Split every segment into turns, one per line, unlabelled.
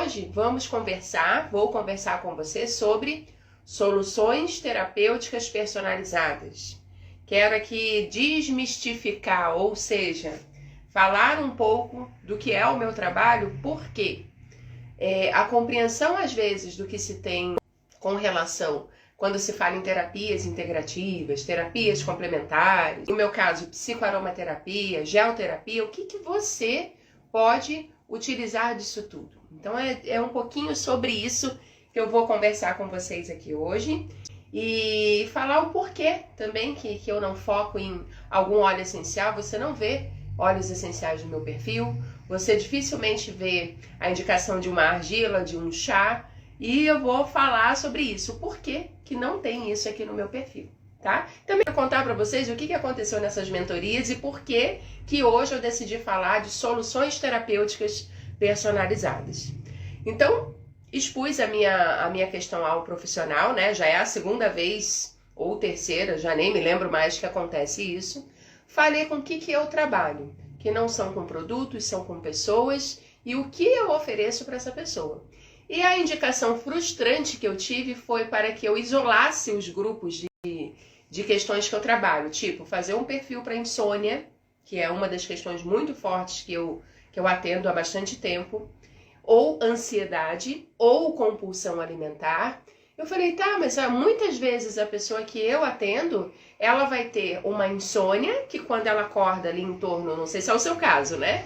hoje vou conversar com você sobre soluções terapêuticas personalizadas. Quero aqui desmistificar, ou seja, falar um pouco do que é o meu trabalho, porque a compreensão às vezes do que se tem com relação quando se fala em terapias integrativas, terapias complementares, no meu caso, psicoaromaterapia, geoterapia, o que você pode utilizar disso tudo. Então é um pouquinho sobre isso que eu vou conversar com vocês aqui hoje e falar o porquê também que eu não foco em algum óleo essencial. Você não vê óleos essenciais no meu perfil, você dificilmente vê a indicação de uma argila, de um chá, e eu vou falar sobre isso, o porquê que não tem isso aqui no meu perfil, tá? Também vou contar para vocês o que aconteceu nessas mentorias e por que hoje eu decidi falar de soluções terapêuticas personalizadas. Então, expus a minha questão ao profissional, né? Já é a segunda vez ou terceira, já nem me lembro mais que acontece isso. Falei com o que eu trabalho, que não são com produtos, são com pessoas, e o que eu ofereço para essa pessoa. E a indicação frustrante que eu tive foi para que eu isolasse os grupos de questões que eu trabalho, tipo fazer um perfil para insônia, que é uma das questões muito fortes que eu atendo há bastante tempo, ou ansiedade, ou compulsão alimentar. Eu falei, tá, mas muitas vezes a pessoa que eu atendo, ela vai ter uma insônia, que quando ela acorda ali em torno, não sei se é o seu caso, né?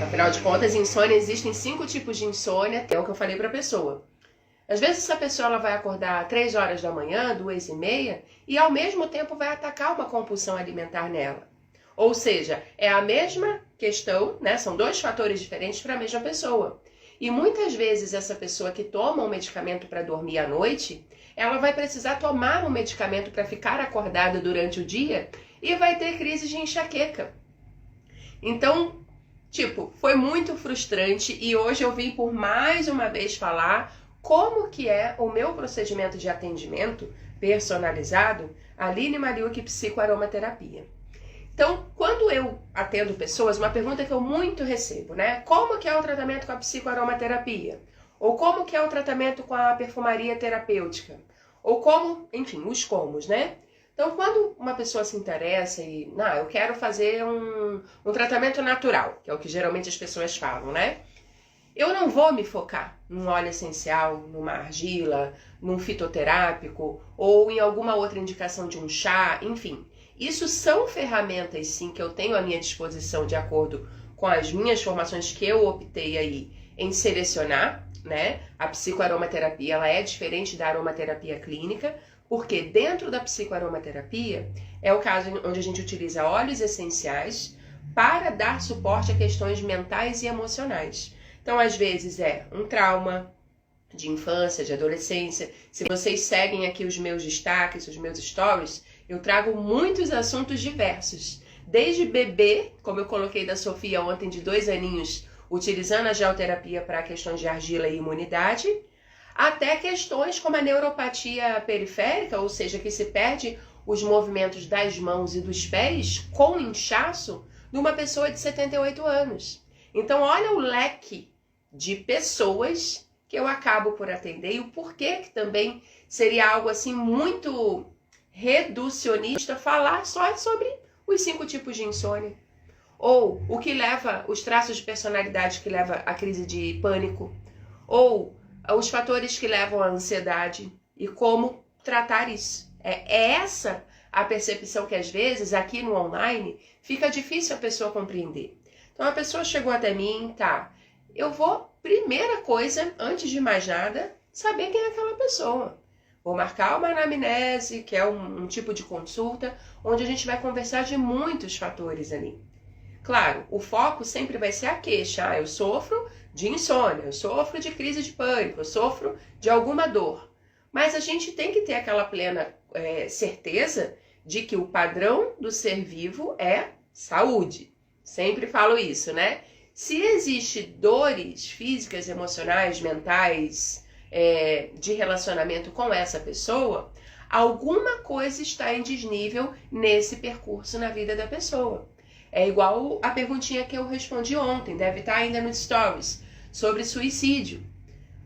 Afinal de contas, insônia, existem 5 tipos de insônia, é o que eu falei para a pessoa. Às vezes essa pessoa ela vai acordar 3 horas da manhã, 2h30, e ao mesmo tempo vai atacar uma compulsão alimentar nela. Ou seja, é a mesma questão, né? São 2 fatores diferentes para a mesma pessoa. E muitas vezes essa pessoa que toma um medicamento para dormir à noite, ela vai precisar tomar um medicamento para ficar acordada durante o dia e vai ter crise de enxaqueca. Então, foi muito frustrante e hoje eu vim por mais uma vez falar como que é o meu procedimento de atendimento personalizado, Aline Mariucci Psicoaromaterapia. Então, quando eu atendo pessoas, uma pergunta que eu muito recebo, né? Como que é o tratamento com a psicoaromaterapia? Ou como que é o tratamento com a perfumaria terapêutica? Ou como, enfim, os comos, né? Então, quando uma pessoa se interessa e, eu quero fazer um tratamento natural, que é o que geralmente as pessoas falam, né? Eu não vou me focar num óleo essencial, numa argila, num fitoterápico ou em alguma outra indicação de um chá, enfim. Isso são ferramentas, sim, que eu tenho à minha disposição de acordo com as minhas formações que eu optei aí em selecionar, né? A psicoaromaterapia, ela é diferente da aromaterapia clínica, porque dentro da psicoaromaterapia é o caso onde a gente utiliza óleos essenciais para dar suporte a questões mentais e emocionais. Então, às vezes é um trauma de infância, de adolescência. Se vocês seguem aqui os meus destaques, os meus stories, eu trago muitos assuntos diversos. Desde bebê, como eu coloquei da Sofia ontem, de 2 aninhos, utilizando a geoterapia para questões de argila e imunidade, até questões como a neuropatia periférica, ou seja, que se perde os movimentos das mãos e dos pés com inchaço numa pessoa de 78 anos. Então, olha o leque de pessoas que eu acabo por atender e o porquê que também seria algo assim muito reducionista falar só sobre os 5 tipos de insônia. Ou o que leva, os traços de personalidade que leva à crise de pânico. Ou os fatores que levam à ansiedade e como tratar isso. É essa a percepção que às vezes aqui no online fica difícil a pessoa compreender. Então a pessoa chegou até mim, eu vou, primeira coisa, antes de mais nada, saber quem é aquela pessoa. Vou marcar uma anamnese, que é um tipo de consulta, onde a gente vai conversar de muitos fatores ali. Claro, o foco sempre vai ser a queixa. Eu sofro de insônia, eu sofro de crise de pânico, eu sofro de alguma dor. Mas a gente tem que ter aquela plena certeza de que o padrão do ser vivo é saúde. Sempre falo isso, né? Se existe dores físicas, emocionais, mentais, de relacionamento com essa pessoa, alguma coisa está em desnível nesse percurso na vida da pessoa. É igual a perguntinha que eu respondi ontem, deve estar ainda nos stories, sobre suicídio.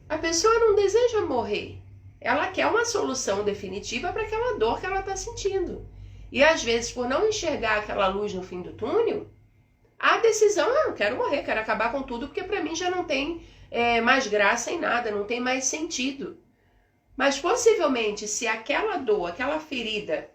A pessoa não deseja morrer. Ela quer uma solução definitiva para aquela dor que ela está sentindo. E às vezes, por não enxergar aquela luz no fim do túnel, a decisão é: eu quero morrer, quero acabar com tudo, porque para mim já não tem mais graça em nada, não tem mais sentido. Mas possivelmente, se aquela dor, aquela ferida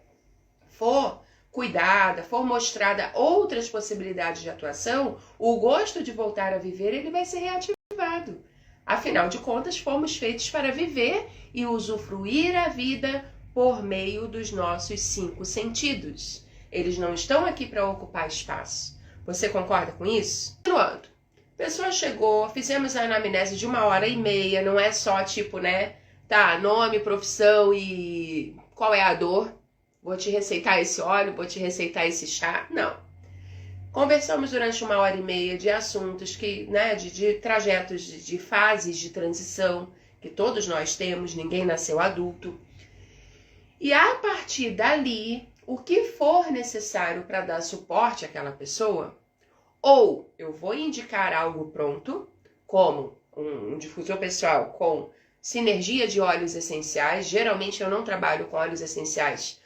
for cuidada, for mostrada outras possibilidades de atuação, o gosto de voltar a viver, ele vai ser reativado. Afinal de contas, fomos feitos para viver e usufruir a vida por meio dos nossos 5 sentidos. Eles não estão aqui para ocupar espaço. Você concorda com isso? Continuando. A pessoa chegou, fizemos a anamnese de 1h30, não é só tipo, né? Tá, nome, profissão e qual é a dor? Vou te receitar esse óleo, vou te receitar esse chá. Não. Conversamos durante 1h30 de assuntos que, né, de trajetos, de fases de transição que todos nós temos, ninguém nasceu adulto. E a partir dali, o que for necessário para dar suporte àquela pessoa, ou eu vou indicar algo pronto, como um difusor pessoal com sinergia de óleos essenciais. Geralmente eu não trabalho com óleos essenciais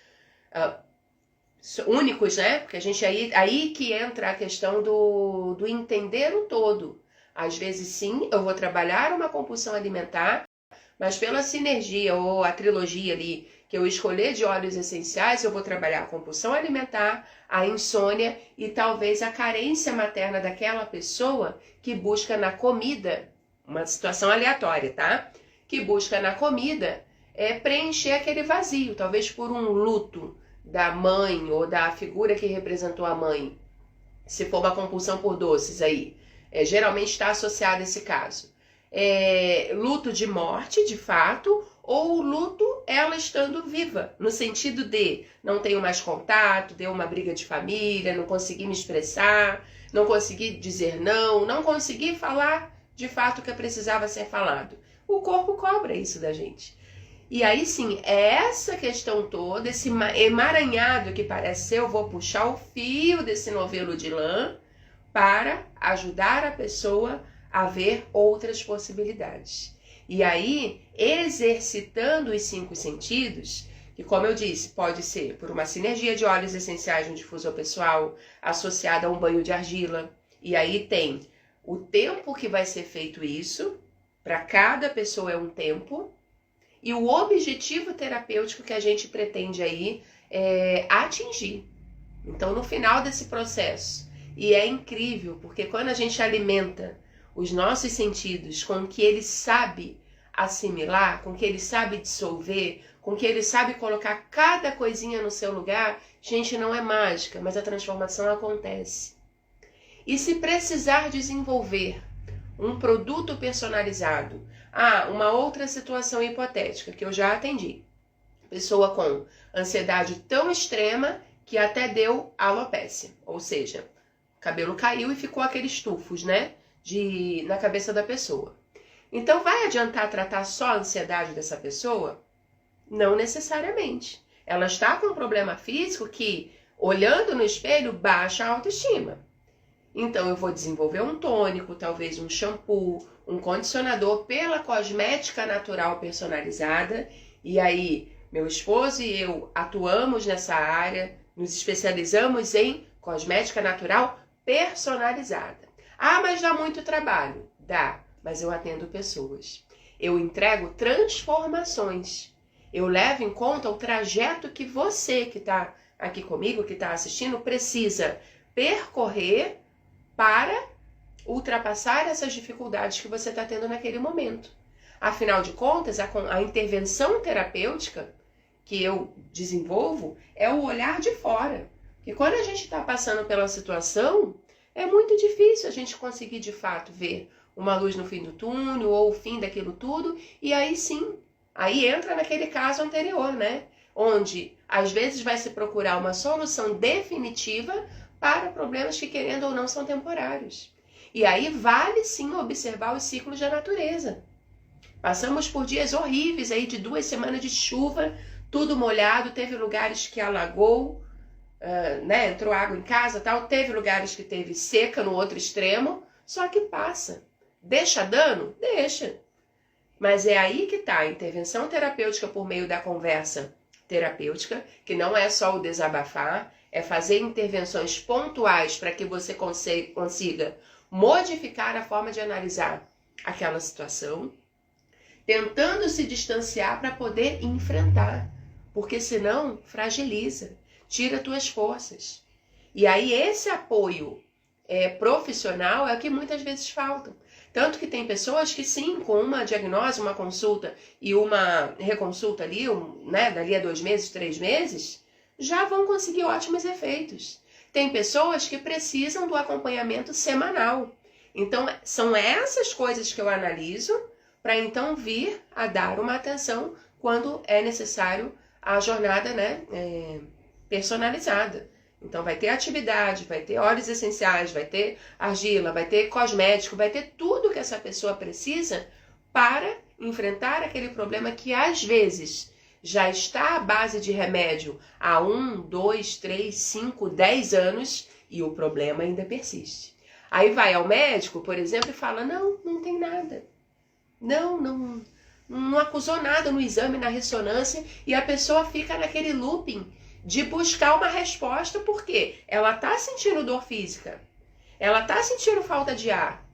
únicos, né? Porque a gente aí que entra a questão do entender o todo. Às vezes sim, eu vou trabalhar uma compulsão alimentar, mas pela sinergia ou a trilogia ali que eu escolher de óleos essenciais, eu vou trabalhar a compulsão alimentar, a insônia e talvez a carência materna daquela pessoa que busca na comida, uma situação aleatória, tá? Que busca na comida preencher aquele vazio, talvez por um luto da mãe ou da figura que representou a mãe. Se for uma compulsão por doces aí, geralmente está associado a esse caso. Luto de morte, de fato, ou luto ela estando viva, no sentido de não tenho mais contato, deu uma briga de família, não consegui me expressar, não consegui dizer não consegui falar de fato o que precisava ser falado. O corpo cobra isso da gente. E aí sim, essa questão toda, esse emaranhado que parece ser, eu vou puxar o fio desse novelo de lã para ajudar a pessoa a ver outras possibilidades. E aí, exercitando os 5 sentidos, que como eu disse, pode ser por uma sinergia de óleos essenciais no difusor pessoal, associada a um banho de argila. E aí tem o tempo que vai ser feito isso, para cada pessoa é um tempo, e o objetivo terapêutico que a gente pretende aí atingir. Então, no final desse processo, e é incrível, porque quando a gente alimenta os nossos sentidos com o que ele sabe assimilar, com o que ele sabe dissolver, com o que ele sabe colocar cada coisinha no seu lugar, gente, não é mágica, mas a transformação acontece. E se precisar desenvolver um produto personalizado, uma outra situação hipotética que eu já atendi, pessoa com ansiedade tão extrema que até deu alopécia, ou seja, o cabelo caiu e ficou aqueles tufos, né? Na cabeça da pessoa. Então, vai adiantar tratar só a ansiedade dessa pessoa? Não necessariamente. Ela está com um problema físico que, olhando no espelho, baixa a autoestima. Então, eu vou desenvolver um tônico, talvez um shampoo, um condicionador pela cosmética natural personalizada. E aí, meu esposo e eu atuamos nessa área, nos especializamos em cosmética natural personalizada. Mas dá muito trabalho. Dá, mas eu atendo pessoas. Eu entrego transformações. Eu levo em conta o trajeto que você que está aqui comigo, que está assistindo, precisa percorrer para ultrapassar essas dificuldades que você está tendo naquele momento. Afinal de contas, a intervenção terapêutica que eu desenvolvo é o olhar de fora. Porque quando a gente está passando pela situação, é muito difícil a gente conseguir de fato ver uma luz no fim do túnel ou o fim daquilo tudo. E aí sim, aí entra naquele caso anterior, né? Onde às vezes vai se procurar uma solução definitiva para problemas que, querendo ou não, são temporários. E aí vale sim observar os ciclos da natureza. Passamos por dias horríveis aí de 2 semanas de chuva, tudo molhado, teve lugares que alagou, né, entrou água em casa, tal, teve lugares que teve seca no outro extremo, só que passa. Deixa dano? Deixa. Mas é aí que está a intervenção terapêutica por meio da conversa terapêutica, que não é só o desabafar, é fazer intervenções pontuais para que você consiga modificar a forma de analisar aquela situação, tentando se distanciar para poder enfrentar, porque senão fragiliza, tira tuas forças. E aí esse apoio profissional é o que muitas vezes falta. Tanto que tem pessoas que sim, com uma diagnose, uma consulta e uma reconsulta ali, dali a 2 meses, 3 meses, já vão conseguir ótimos efeitos. Tem pessoas que precisam do acompanhamento semanal. Então, são essas coisas que eu analiso para então vir a dar uma atenção quando é necessário a jornada personalizada. Então vai ter atividade, vai ter óleos essenciais, vai ter argila, vai ter cosmético, vai ter tudo que essa pessoa precisa para enfrentar aquele problema que às vezes já está à base de remédio há 1, 2, 3, 5, 10 anos e o problema ainda persiste. Aí vai ao médico, por exemplo, e fala, não tem nada. Não acusou nada no exame, na ressonância, e a pessoa fica naquele looping de buscar uma resposta, porque ela está sentindo dor física, ela está sentindo falta de ar,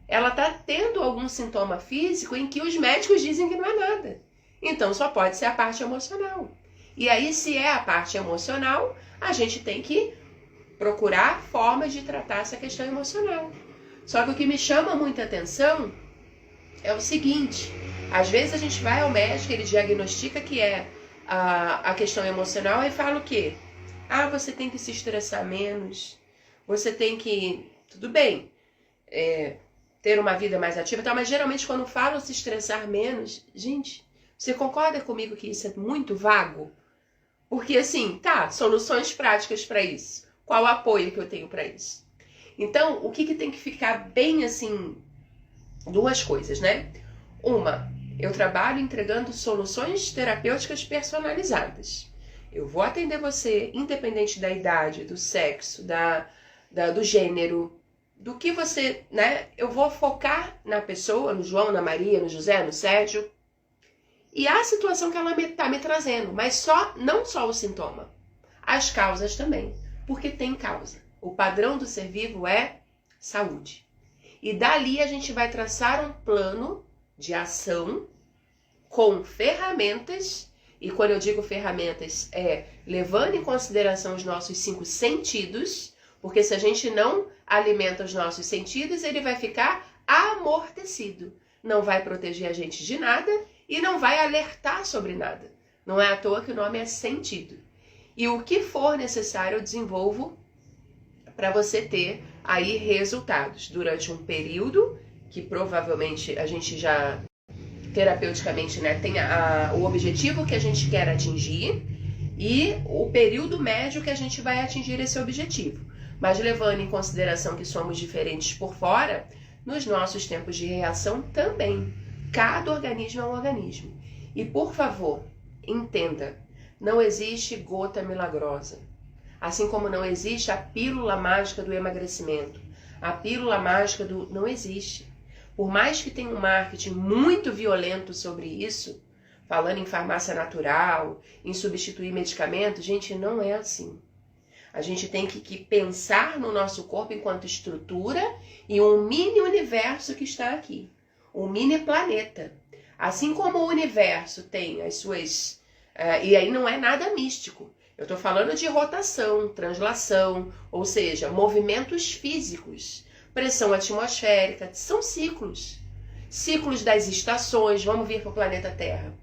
ela está tendo algum sintoma físico em que os médicos dizem que não é nada. Então só pode ser a parte emocional. E aí, se é a parte emocional, a gente tem que procurar formas de tratar essa questão emocional. Só que o que me chama muita atenção é o seguinte, às vezes a gente vai ao médico, ele diagnostica que é a questão emocional e fala o quê? Você tem que se estressar menos, você tem que, tudo bem, ter uma vida mais ativa, tá? Mas geralmente quando falam se estressar menos, gente, você concorda comigo que isso é muito vago? Porque assim, soluções práticas para isso. Qual o apoio que eu tenho para isso? Então, o que tem que ficar bem assim, 2 coisas, né? Uma, eu trabalho entregando soluções terapêuticas personalizadas. Eu vou atender você, independente da idade, do sexo, do gênero, do que você, eu vou focar na pessoa, no João, na Maria, no José, no Sérgio, e a situação que ela está me trazendo, mas não só o sintoma, as causas também, porque tem causa. O padrão do ser vivo é saúde. E dali a gente vai traçar um plano de ação com ferramentas, e quando eu digo ferramentas, levando em consideração os nossos 5 sentidos, porque se a gente não alimenta os nossos sentidos, ele vai ficar amortecido. Não vai proteger a gente de nada e não vai alertar sobre nada. Não é à toa que o nome é sentido. E o que for necessário eu desenvolvo para você ter aí resultados durante um período que provavelmente a gente já terapeuticamente tem o objetivo que a gente quer atingir e o período médio que a gente vai atingir esse objetivo. Mas levando em consideração que somos diferentes por fora, nos nossos tempos de reação também. Cada organismo é um organismo. E por favor, entenda, não existe gota milagrosa. Assim como não existe a pílula mágica do emagrecimento. A pílula mágica não existe. Por mais que tenha um marketing muito violento sobre isso, falando em farmácia natural, em substituir medicamentos, gente, não é assim. A gente tem que pensar no nosso corpo enquanto estrutura e um mini universo que está aqui. Um mini planeta. Assim como o universo tem as suas... e aí não é nada místico. Eu estou falando de rotação, translação, ou seja, movimentos físicos, pressão atmosférica, são ciclos. Ciclos das estações, vamos vir para o planeta Terra,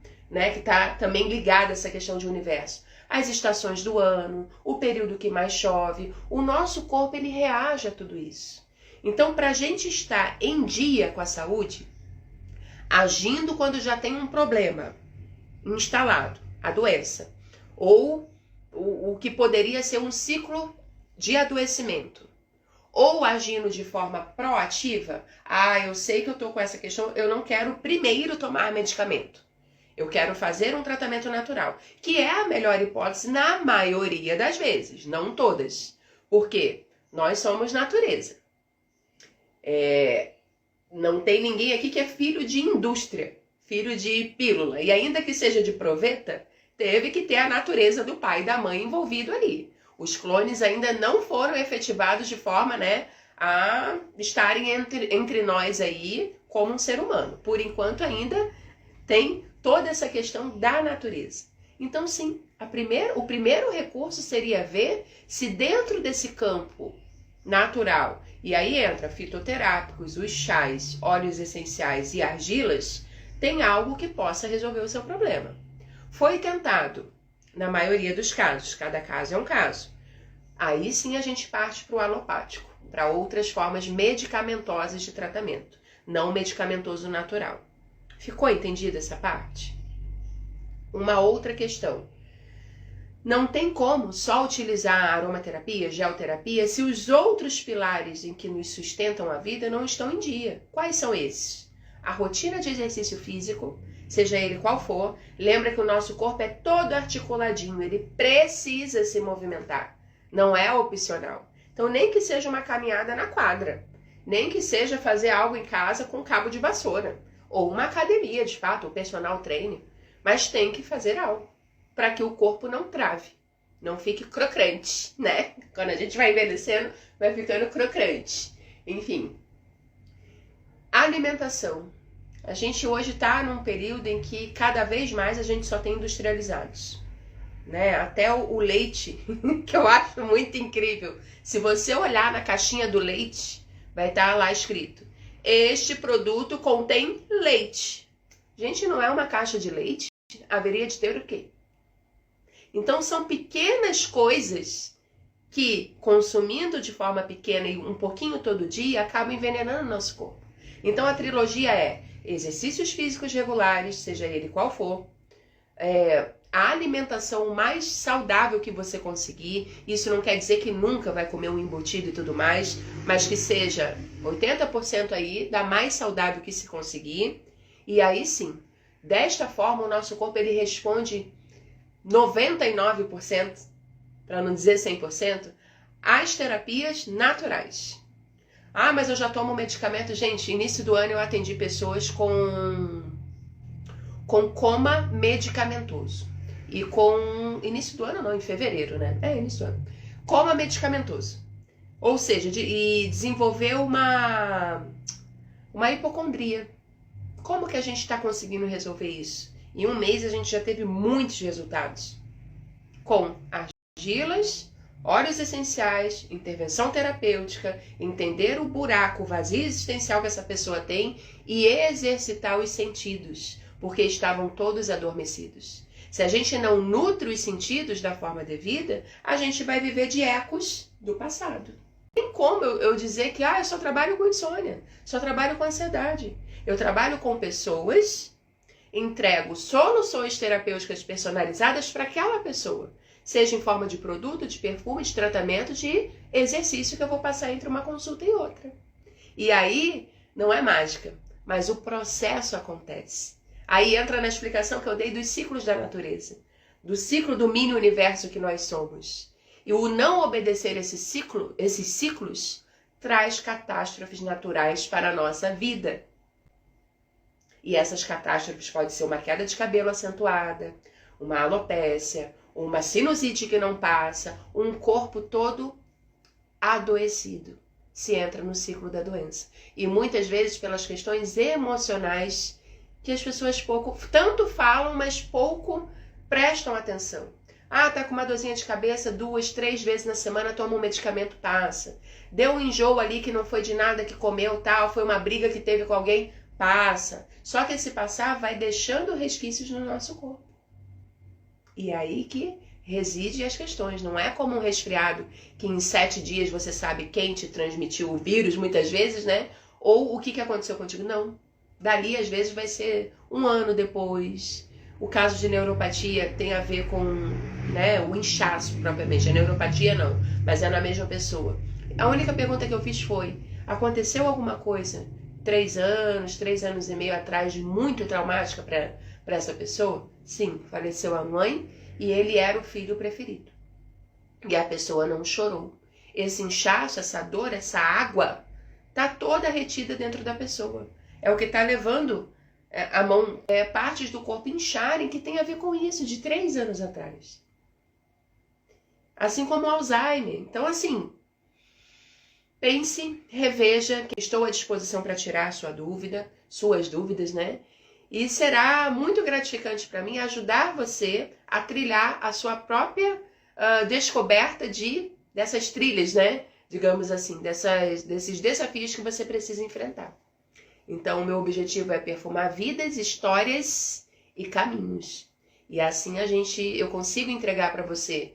que está também ligado a essa questão de universo. As estações do ano, o período que mais chove, o nosso corpo ele reage a tudo isso. Então, para a gente estar em dia com a saúde, agindo quando já tem um problema instalado, a doença, ou o que poderia ser um ciclo de adoecimento, ou agindo de forma proativa, eu sei que eu estou com essa questão, eu não quero primeiro tomar medicamento. Eu quero fazer um tratamento natural, que é a melhor hipótese na maioria das vezes, não todas. Porque nós somos natureza. Não tem ninguém aqui que é filho de indústria, filho de pílula. E ainda que seja de proveta, teve que ter a natureza do pai e da mãe envolvido ali. Os clones ainda não foram efetivados de forma, né, a estarem entre nós aí como um ser humano. Por enquanto ainda tem toda essa questão da natureza. Então sim, o primeiro recurso seria ver se dentro desse campo natural, e aí entra fitoterápicos, os chás, óleos essenciais e argilas, tem algo que possa resolver o seu problema. Foi tentado, na maioria dos casos, cada caso é um caso. Aí sim a gente parte para o alopático, para outras formas medicamentosas de tratamento, não medicamentoso natural. Ficou entendida essa parte? Uma outra questão. Não tem como só utilizar a aromaterapia, geoterapia, se os outros pilares em que nos sustentam a vida não estão em dia. Quais são esses? A rotina de exercício físico, seja ele qual for. Lembra que o nosso corpo é todo articuladinho, ele precisa se movimentar, não é opcional. Então nem que seja uma caminhada na quadra, nem que seja fazer algo em casa com cabo de vassoura, ou uma academia de fato, ou personal trainer, mas tem que fazer algo para que o corpo não trave, não fique crocante, né? Quando a gente vai envelhecendo, vai ficando crocante. Enfim, alimentação. A gente hoje está num período em que cada vez mais a gente só tem industrializados, né? Até o leite, que eu acho muito incrível. Se você olhar na caixinha do leite, vai estar lá escrito: este produto contém leite. Gente, não é uma caixa de leite? Haveria de ter o quê? Então são pequenas coisas que, consumindo de forma pequena e um pouquinho todo dia, acabam envenenando o nosso corpo. Então a trilogia é exercícios físicos regulares, seja ele qual for, a alimentação mais saudável que você conseguir. Isso não quer dizer que nunca vai comer um embutido e tudo mais, mas que seja 80% aí da mais saudável que se conseguir. E aí sim, desta forma o nosso corpo ele responde 99%, para não dizer 100%, às terapias naturais. Ah, mas eu já tomo medicamento. Gente, início do ano eu atendi pessoas com coma medicamentoso. E com... Início do ano não, em fevereiro, né? Início do ano. Coma medicamentoso. Ou seja, e desenvolveu uma hipocondria. Como que a gente está conseguindo resolver isso? Em um mês a gente já teve muitos resultados. Com argilas, óleos essenciais, intervenção terapêutica, entender o buraco, o vazio existencial que essa pessoa tem e exercitar os sentidos, porque estavam todos adormecidos. Se a gente não nutre os sentidos da forma devida, a gente vai viver de ecos do passado. Não tem como eu dizer que eu só trabalho com insônia, só trabalho com ansiedade. Eu trabalho com pessoas, entrego soluções terapêuticas personalizadas para aquela pessoa, seja em forma de produto, de perfume, de tratamento, de exercício que eu vou passar entre uma consulta e outra. E aí não é mágica, mas o processo acontece. Aí entra na explicação que eu dei dos ciclos da natureza, do ciclo do mini universo que nós somos. E o não obedecer esses ciclos traz catástrofes naturais para a nossa vida. E essas catástrofes podem ser uma queda de cabelo acentuada, uma alopécia, uma sinusite que não passa, um corpo todo adoecido. Se entra no ciclo da doença. E muitas vezes pelas questões emocionais que as pessoas tanto falam, mas pouco prestam atenção. Tá com uma dorzinha de cabeça 2, 3 vezes na semana, toma um medicamento, passa. Deu um enjoo ali que não foi de nada que comeu, tal, foi uma briga que teve com alguém, passa. Só que esse passar vai deixando resquícios no nosso corpo. E aí que reside as questões. Não é como um resfriado que em 7 dias você sabe quem te transmitiu o vírus, muitas vezes, né? Ou o que aconteceu contigo. Não. Dali, às vezes, vai ser 1 ano depois. O caso de neuropatia tem a ver com, né, o inchaço, propriamente. A neuropatia não, mas é na mesma pessoa. A única pergunta que eu fiz foi: aconteceu alguma coisa 3 anos e meio atrás, muito traumática para essa pessoa? Sim, faleceu a mãe e ele era o filho preferido. E a pessoa não chorou. Esse inchaço, essa dor, essa água está toda retida dentro da pessoa. É o que está levando a mão, partes do corpo incharem, que tem a ver com isso, de 3 anos atrás. Assim como o Alzheimer. Então, assim, pense, reveja, que estou à disposição para tirar suas dúvidas, né? E será muito gratificante para mim ajudar você a trilhar a sua própria descoberta dessas trilhas, né? Digamos assim, desses desafios que você precisa enfrentar. Então, o meu objetivo é perfumar vidas, histórias e caminhos. E assim eu consigo entregar para você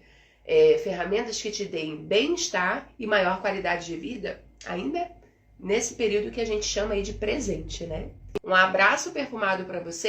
ferramentas que te deem bem-estar e maior qualidade de vida, ainda nesse período que a gente chama aí de presente, né? Um abraço perfumado para você.